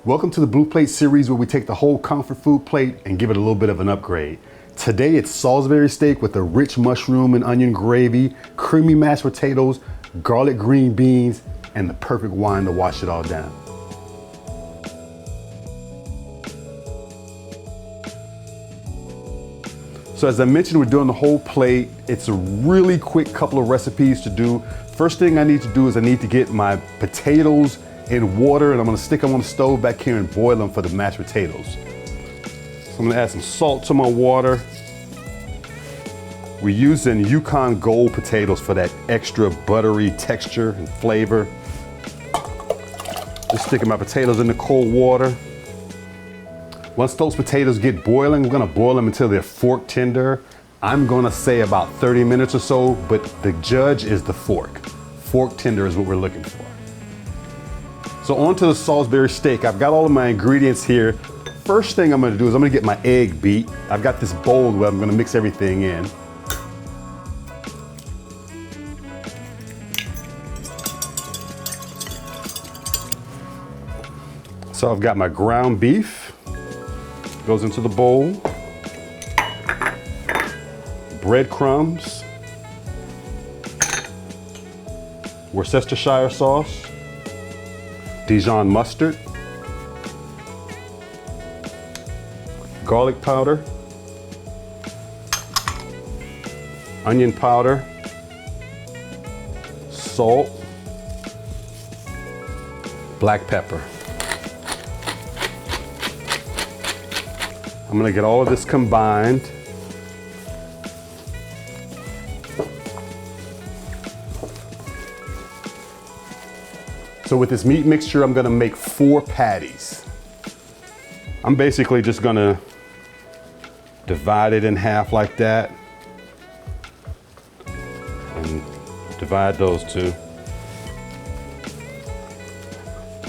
Welcome to the Blue Plate series where we take the whole comfort food plate and give it a little bit of an upgrade. Today it's Salisbury steak with a rich mushroom and onion gravy, creamy mashed potatoes, garlic green beans, and the perfect wine to wash it all down. So as I mentioned, we're doing the whole plate. It's a really quick couple of recipes to do. First thing I need to do is I need to get my potatoes in water, and I'm gonna stick them on the stove back here and boil them for the mashed potatoes. So I'm gonna add some salt to my water. We're using Yukon Gold potatoes for that extra buttery texture and flavor. Just sticking my potatoes in the cold water. Once those potatoes get boiling, we're gonna boil them until they're fork tender. I'm gonna say about 30 minutes or so, but the judge is the fork. Fork tender is what we're looking for. So on to the Salisbury steak. I've got all of my ingredients here. First thing I'm gonna do is I'm gonna get my egg beat. I've got this bowl where I'm gonna mix everything in. So I've got my ground beef, goes into the bowl. Breadcrumbs, Worcestershire sauce, Dijon mustard, garlic powder, onion powder, salt, black pepper. I'm gonna get all of this combined. So with this meat mixture, I'm gonna make 4 patties. I'm basically just gonna divide it in half like that and divide those two.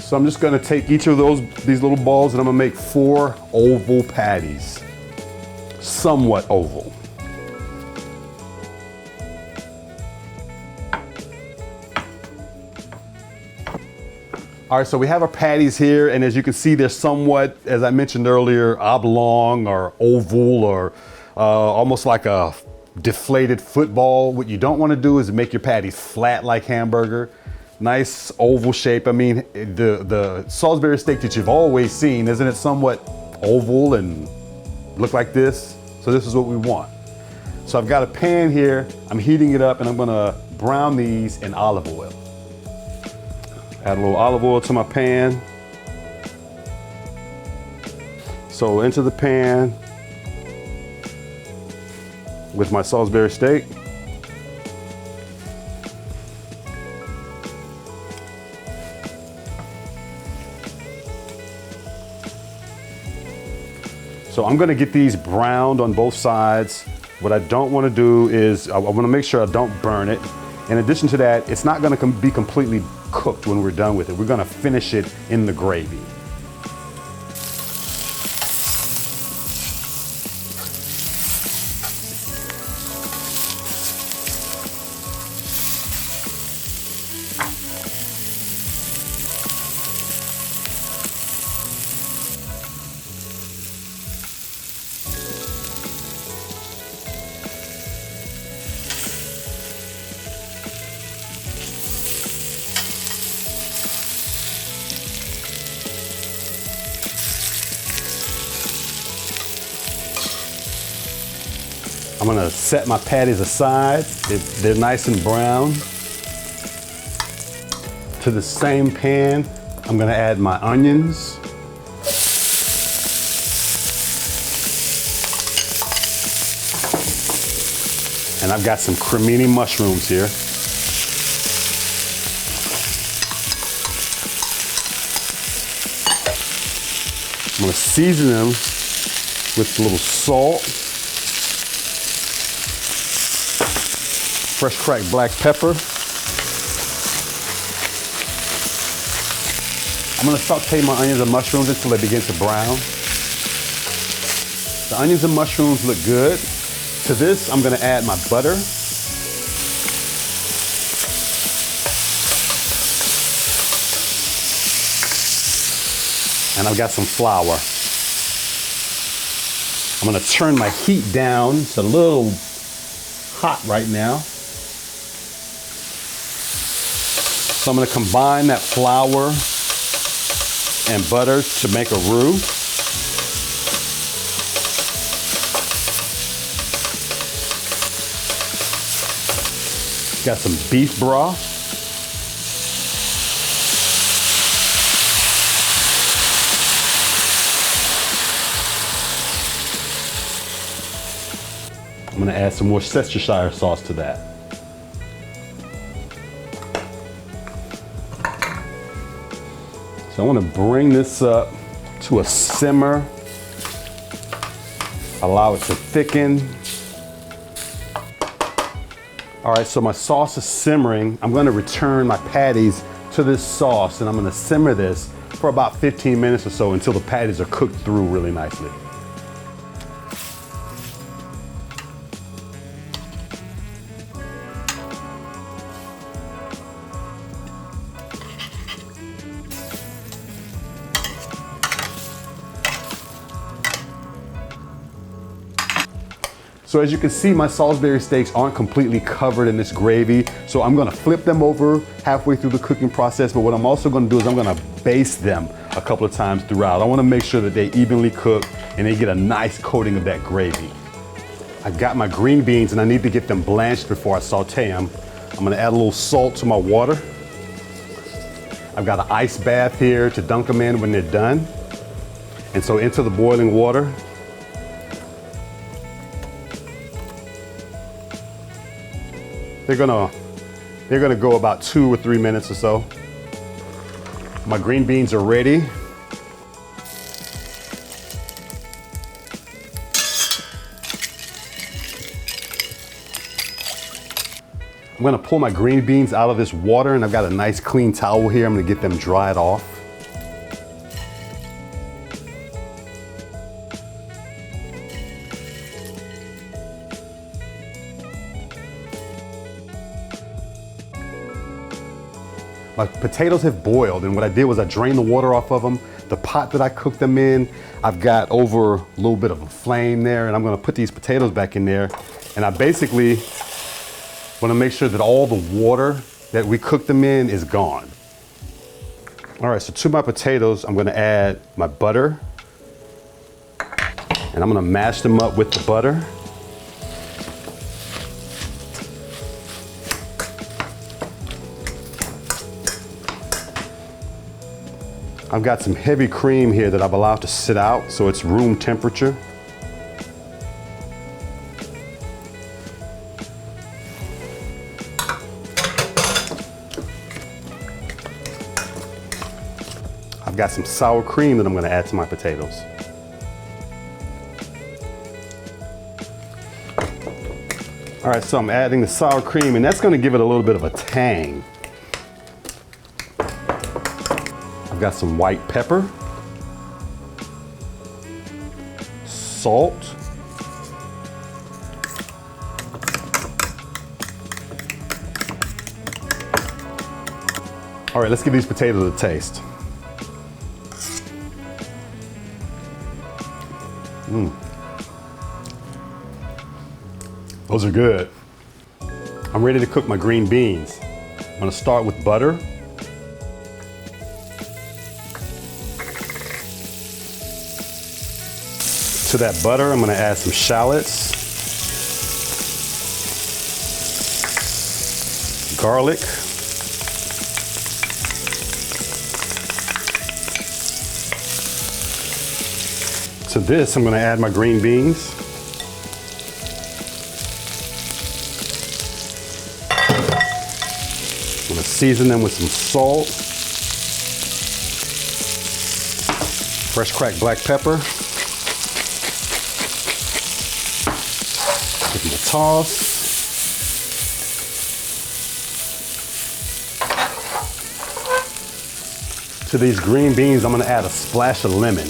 So I'm just gonna take each of these little balls and I'm gonna make 4 oval patties, somewhat oval. All right, so we have our patties here, and as you can see, they're somewhat, as I mentioned earlier, oblong or oval or almost like a deflated football. What you don't want to do is make your patties flat like hamburger. Nice oval shape. I mean, the Salisbury steak that you've always seen, isn't it somewhat oval and look like this? So this is what we want. So I've got a pan here. I'm heating it up, and I'm gonna brown these in olive oil. Add a little olive oil to my pan. So into the pan with my Salisbury steak. So I'm gonna get these browned on both sides. What I don't wanna do is, I wanna make sure I don't burn it. In addition to that, it's not gonna be completely cooked when we're done with it. We're gonna finish it in the gravy. I'm gonna set my patties aside. They're nice and brown. To the same pan, I'm gonna add my onions. And I've got some cremini mushrooms here. I'm gonna season them with a little salt, fresh cracked black pepper. I'm gonna saute my onions and mushrooms until they begin to brown. The onions and mushrooms look good. To this, I'm gonna add my butter. And I've got some flour. I'm gonna turn my heat down. It's a little hot right now. So I'm gonna combine that flour and butter to make a roux. Got some beef broth. I'm gonna add some more Worcestershire sauce to that. So I wanna bring this up to a simmer, allow it to thicken. All right, so my sauce is simmering. I'm gonna return my patties to this sauce, and I'm gonna simmer this for about 15 minutes or so until the patties are cooked through really nicely. So as you can see, my Salisbury steaks aren't completely covered in this gravy. So I'm gonna flip them over halfway through the cooking process. But what I'm also gonna do is I'm gonna baste them a couple of times throughout. I wanna make sure that they evenly cook and they get a nice coating of that gravy. I got my green beans and I need to get them blanched before I saute them. I'm gonna add a little salt to my water. I've got an ice bath here to dunk them in when they're done. And so into the boiling water, they're gonna go about 2 or 3 minutes or so. My green beans are ready. I'm gonna pull my green beans out of this water, and I've got a nice clean towel here. I'm gonna get them dried off. My potatoes have boiled, and what I did was I drained the water off of them. The pot that I cooked them in, I've got over a little bit of a flame there, and I'm gonna put these potatoes back in there. And I basically wanna make sure that all the water that we cooked them in is gone. All right, so to my potatoes, I'm gonna add my butter, and I'm gonna mash them up with the butter. I've got some heavy cream here that I've allowed to sit out so it's room temperature. I've got some sour cream that I'm going to add to my potatoes. All right, so I'm adding the sour cream, and that's going to give it a little bit of a tang. I've got some white pepper, salt, all right, let's give these potatoes a taste. Those are good. I'm ready to cook my green beans. I'm gonna start with butter. To that butter, I'm gonna add some shallots, garlic, to this, I'm gonna add my green beans. I'm gonna season them with some salt, fresh cracked black pepper. Give them a toss. To these green beans, I'm gonna add a splash of lemon.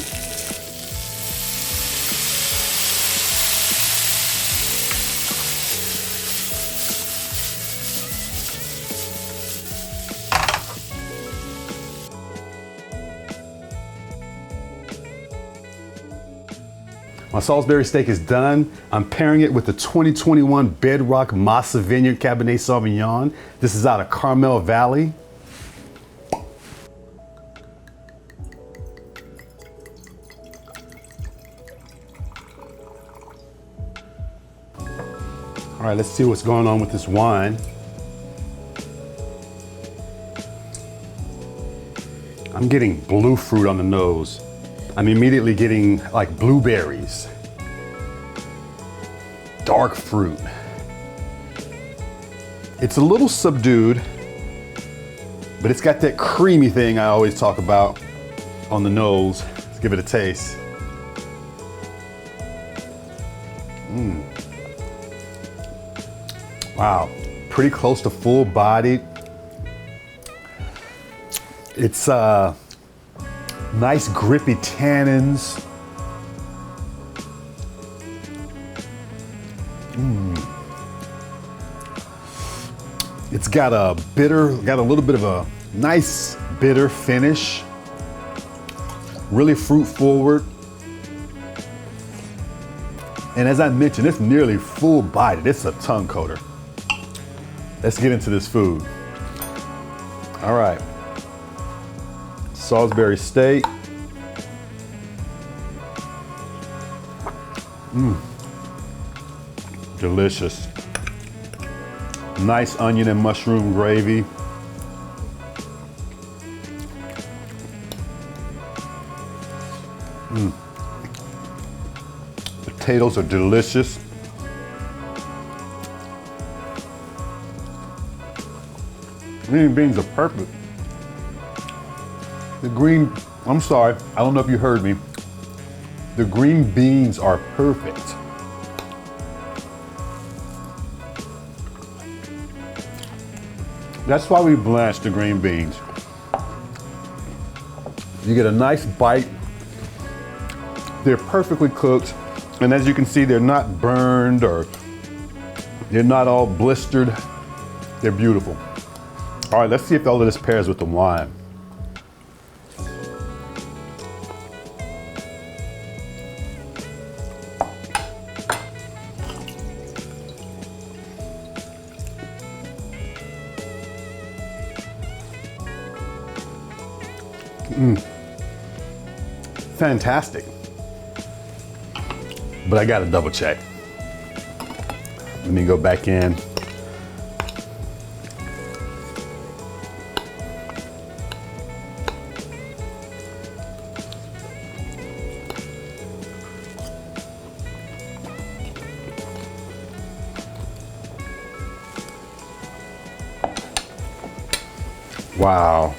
My Salisbury steak is done. I'm pairing it with the 2021 Bedrock Massa Vineyard Cabernet Sauvignon. This is out of Carmel Valley. All right, let's see what's going on with this wine. I'm getting blue fruit on the nose. I'm immediately getting like blueberries, dark fruit. It's a little subdued, but it's got that creamy thing I always talk about on the nose. Let's give it a taste. Wow, pretty close to full bodied. It's nice grippy tannins. It's got a little bit of a nice bitter finish. Really fruit forward. And as I mentioned, it's nearly full bodied. It's a tongue coater. Let's get into this food. All right. Salisbury steak. Delicious. Nice onion and mushroom gravy. Potatoes are delicious. Green beans are perfect. I'm sorry, I don't know if you heard me. The green beans are perfect. That's why we blanch the green beans. You get a nice bite. They're perfectly cooked. And as you can see, they're not burned or they're not all blistered. They're beautiful. All right, let's see if all of this pairs with the wine. Fantastic. But I gotta double check. Let me go back in. Wow.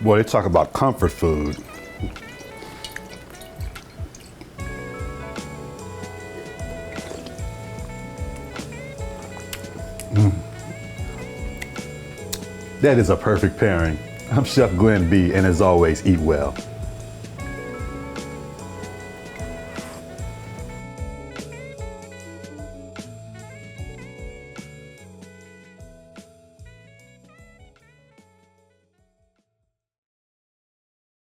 Boy, they talk about comfort food. That is a perfect pairing. I'm Chef Glenn B, and as always, eat well.